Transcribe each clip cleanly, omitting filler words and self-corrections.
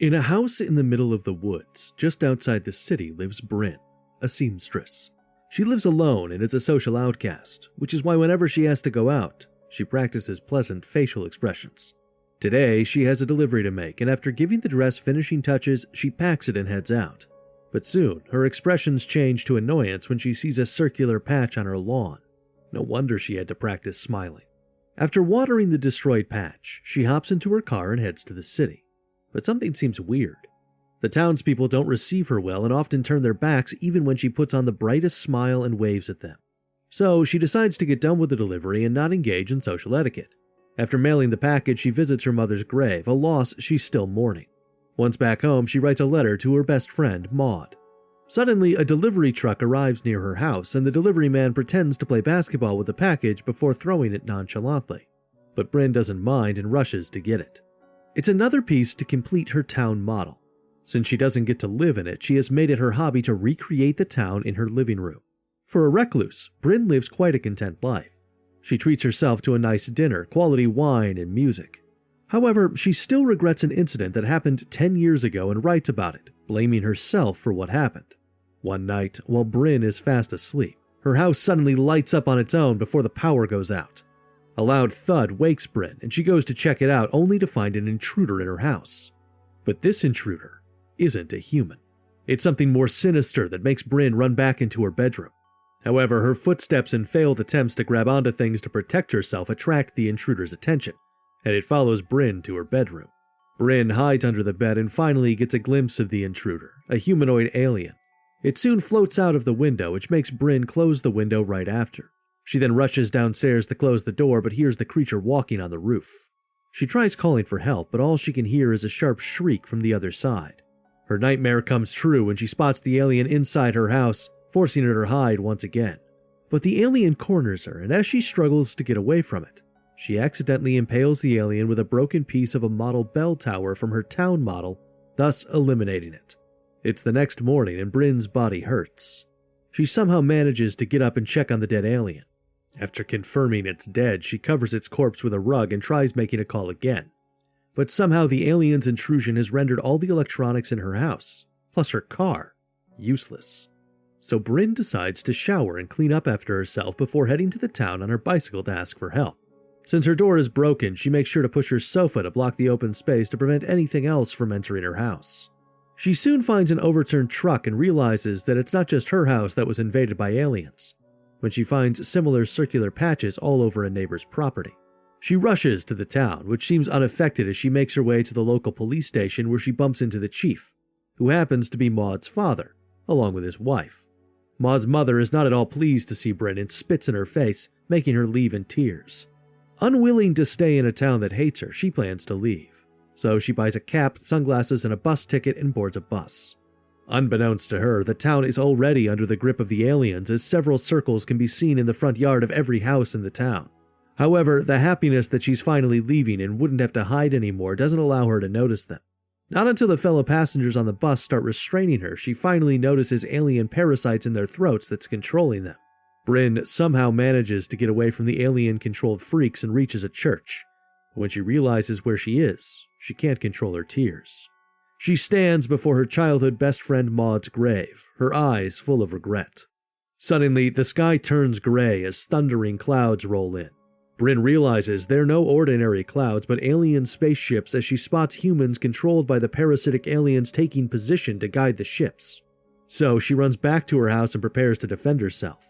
In a house in the middle of the woods, just outside the city, lives Bryn, a seamstress. She lives alone and is a social outcast, which is why whenever she has to go out, she practices pleasant facial expressions. Today, she has a delivery to make, and after giving the dress finishing touches, she packs it and heads out. But soon, her expressions change to annoyance when she sees a circular patch on her lawn. No wonder she had to practice smiling. After watering the destroyed patch, she hops into her car and heads to the city. But something seems weird. The townspeople don't receive her well and often turn their backs even when she puts on the brightest smile and waves at them. So she decides to get done with the delivery and not engage in social etiquette. After mailing the package, she visits her mother's grave, a loss she's still mourning. Once back home, she writes a letter to her best friend, Maud. Suddenly, a delivery truck arrives near her house, and the delivery man pretends to play basketball with the package before throwing it nonchalantly. But Bryn doesn't mind and rushes to get it. It's another piece to complete her town model. Since she doesn't get to live in it, she has made it her hobby to recreate the town in her living room. For a recluse, Bryn lives quite a content life. She treats herself to a nice dinner, quality wine, and music. However, she still regrets an incident that happened 10 years ago and writes about it, blaming herself for what happened. One night, while Bryn is fast asleep, her house suddenly lights up on its own before the power goes out. A loud thud wakes Bryn, and she goes to check it out only to find an intruder in her house. But this intruder isn't a human. It's something more sinister that makes Bryn run back into her bedroom. However, her footsteps and failed attempts to grab onto things to protect herself attract the intruder's attention, and it follows Bryn to her bedroom. Bryn hides under the bed and finally gets a glimpse of the intruder, a humanoid alien. It soon floats out of the window, which makes Bryn close the window right after. She then rushes downstairs to close the door but hears the creature walking on the roof. She tries calling for help, but all she can hear is a sharp shriek from the other side. Her nightmare comes true when she spots the alien inside her house, forcing her to hide once again. But the alien corners her, and as she struggles to get away from it, she accidentally impales the alien with a broken piece of a model bell tower from her town model, thus eliminating it. It's the next morning and Bryn's body hurts. She somehow manages to get up and check on the dead alien. After confirming it's dead, she covers its corpse with a rug and tries making a call again. But somehow the alien's intrusion has rendered all the electronics in her house, plus her car, useless. So Bryn decides to shower and clean up after herself before heading to the town on her bicycle to ask for help. Since her door is broken, she makes sure to push her sofa to block the open space to prevent anything else from entering her house. She soon finds an overturned truck and realizes that it's not just her house that was invaded by aliens, when she finds similar circular patches all over a neighbor's property. She rushes to the town, which seems unaffected as she makes her way to the local police station where she bumps into the chief, who happens to be Maud's father, along with his wife. Maud's mother is not at all pleased to see Bryn and spits in her face, making her leave in tears. Unwilling to stay in a town that hates her, she plans to leave. So she buys a cap, sunglasses, and a bus ticket and boards a bus. Unbeknownst to her, the town is already under the grip of the aliens as several circles can be seen in the front yard of every house in the town. However, the happiness that she's finally leaving and wouldn't have to hide anymore doesn't allow her to notice them. Not until the fellow passengers on the bus start restraining her, she finally notices alien parasites in their throats that's controlling them. Bryn somehow manages to get away from the alien-controlled freaks and reaches a church. When she realizes where she is, she can't control her tears. She stands before her childhood best friend Maud's grave, her eyes full of regret. Suddenly, the sky turns gray as thundering clouds roll in. Bryn realizes they're no ordinary clouds but alien spaceships as she spots humans controlled by the parasitic aliens taking position to guide the ships. So she runs back to her house and prepares to defend herself.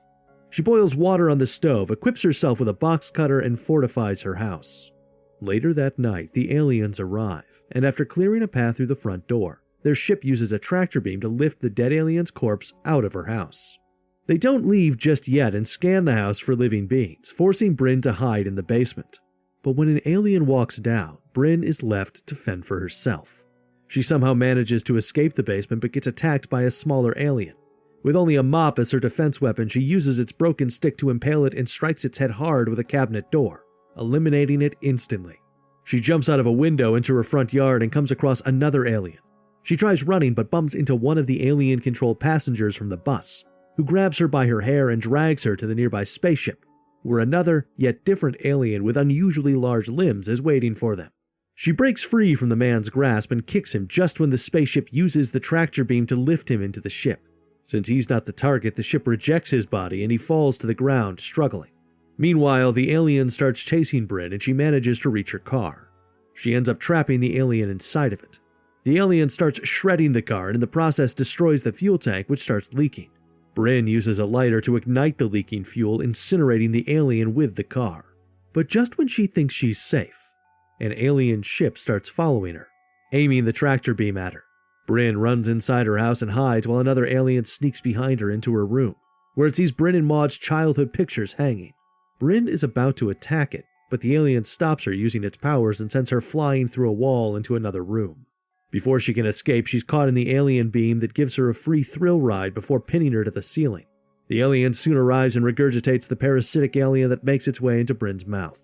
She boils water on the stove, equips herself with a box cutter, and fortifies her house. Later that night, the aliens arrive, and after clearing a path through the front door, their ship uses a tractor beam to lift the dead alien's corpse out of her house. They don't leave just yet and scan the house for living beings, forcing Bryn to hide in the basement. But when an alien walks down, Bryn is left to fend for herself. She somehow manages to escape the basement but gets attacked by a smaller alien. With only a mop as her defense weapon, she uses its broken stick to impale it and strikes its head hard with a cabinet door, eliminating it instantly. She jumps out of a window into her front yard and comes across another alien. She tries running but bumps into one of the alien-controlled passengers from the bus, who grabs her by her hair and drags her to the nearby spaceship, where another, yet different alien with unusually large limbs is waiting for them. She breaks free from the man's grasp and kicks him just when the spaceship uses the tractor beam to lift him into the ship. Since he's not the target, the ship rejects his body and he falls to the ground, struggling. Meanwhile, the alien starts chasing Bryn and she manages to reach her car. She ends up trapping the alien inside of it. The alien starts shredding the car and in the process destroys the fuel tank, which starts leaking. Bryn uses a lighter to ignite the leaking fuel, incinerating the alien with the car. But just when she thinks she's safe, an alien ship starts following her, aiming the tractor beam at her. Bryn runs inside her house and hides while another alien sneaks behind her into her room, where it sees Bryn and Maud's childhood pictures hanging. Bryn is about to attack it, but the alien stops her using its powers and sends her flying through a wall into another room. Before she can escape, she's caught in the alien beam that gives her a free thrill ride before pinning her to the ceiling. The alien soon arrives and regurgitates the parasitic alien that makes its way into Bryn's mouth.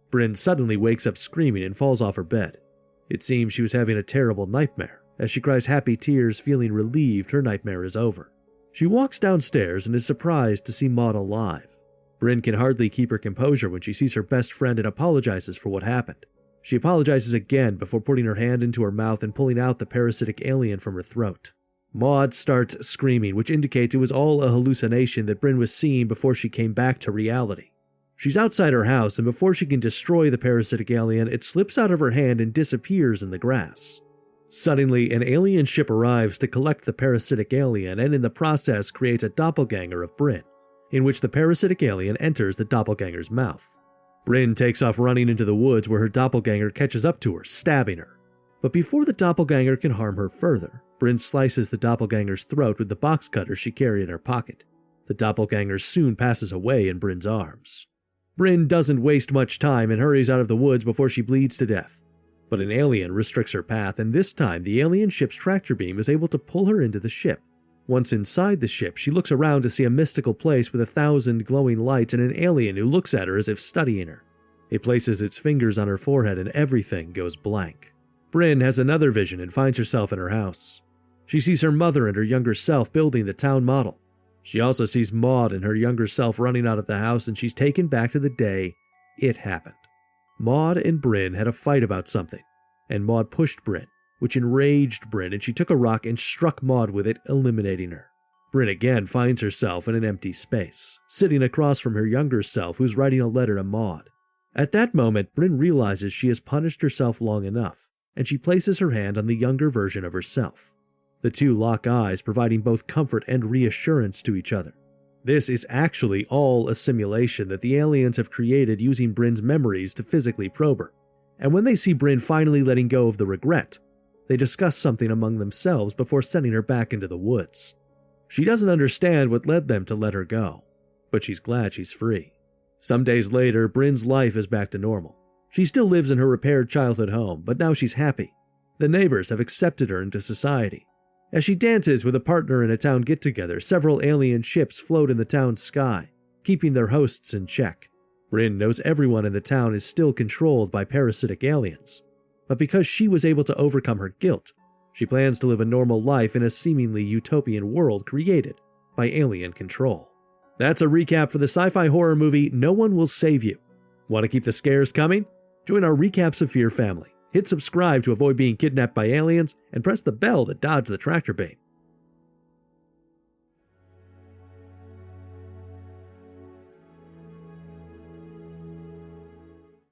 Bryn suddenly wakes up screaming and falls off her bed. It seems she was having a terrible nightmare. As she cries happy tears, feeling relieved her nightmare is over. She walks downstairs and is surprised to see Maud alive. Bryn can hardly keep her composure when she sees her best friend and apologizes for what happened. She apologizes again before putting her hand into her mouth and pulling out the parasitic alien from her throat. Maud starts screaming, which indicates it was all a hallucination that Bryn was seeing before she came back to reality. She's outside her house, and before she can destroy the parasitic alien, it slips out of her hand and disappears in the grass. Suddenly, an alien ship arrives to collect the parasitic alien and in the process creates a doppelganger of Bryn, in which the parasitic alien enters the doppelganger's mouth. Bryn takes off running into the woods where her doppelganger catches up to her, stabbing her. But before the doppelganger can harm her further, Bryn slices the doppelganger's throat with the box cutter she carried in her pocket. The doppelganger soon passes away in Bryn's arms. Bryn doesn't waste much time and hurries out of the woods before she bleeds to death. But an alien restricts her path, and this time the alien ship's tractor beam is able to pull her into the ship. Once inside the ship, she looks around to see a mystical place with 1,000 glowing lights and an alien who looks at her as if studying her. It places its fingers on her forehead and everything goes blank. Bryn has another vision and finds herself in her house. She sees her mother and her younger self building the town model. She also sees Maud and her younger self running out of the house, and she's taken back to the day it happened. Maud and Bryn had a fight about something, and Maud pushed Bryn, which enraged Bryn, and she took a rock and struck Maud with it, eliminating her. Bryn again finds herself in an empty space, sitting across from her younger self who's writing a letter to Maud. At that moment, Bryn realizes she has punished herself long enough, and she places her hand on the younger version of herself. The two lock eyes, providing both comfort and reassurance to each other. This is actually all a simulation that the aliens have created using Bryn's memories to physically probe her. And when they see Bryn finally letting go of the regret, they discuss something among themselves before sending her back into the woods. She doesn't understand what led them to let her go, but she's glad she's free. Some days later, Bryn's life is back to normal. She still lives in her repaired childhood home, but now she's happy. The neighbors have accepted her into society. As she dances with a partner in a town get-together, several alien ships float in the town's sky, keeping their hosts in check. Bryn knows everyone in the town is still controlled by parasitic aliens, but because she was able to overcome her guilt, she plans to live a normal life in a seemingly utopian world created by alien control. That's a recap for the sci-fi horror movie No One Will Save You. Want to keep the scares coming? Join our Recaps of Fear family. Hit subscribe to avoid being kidnapped by aliens, and press the bell to dodge the tractor beam.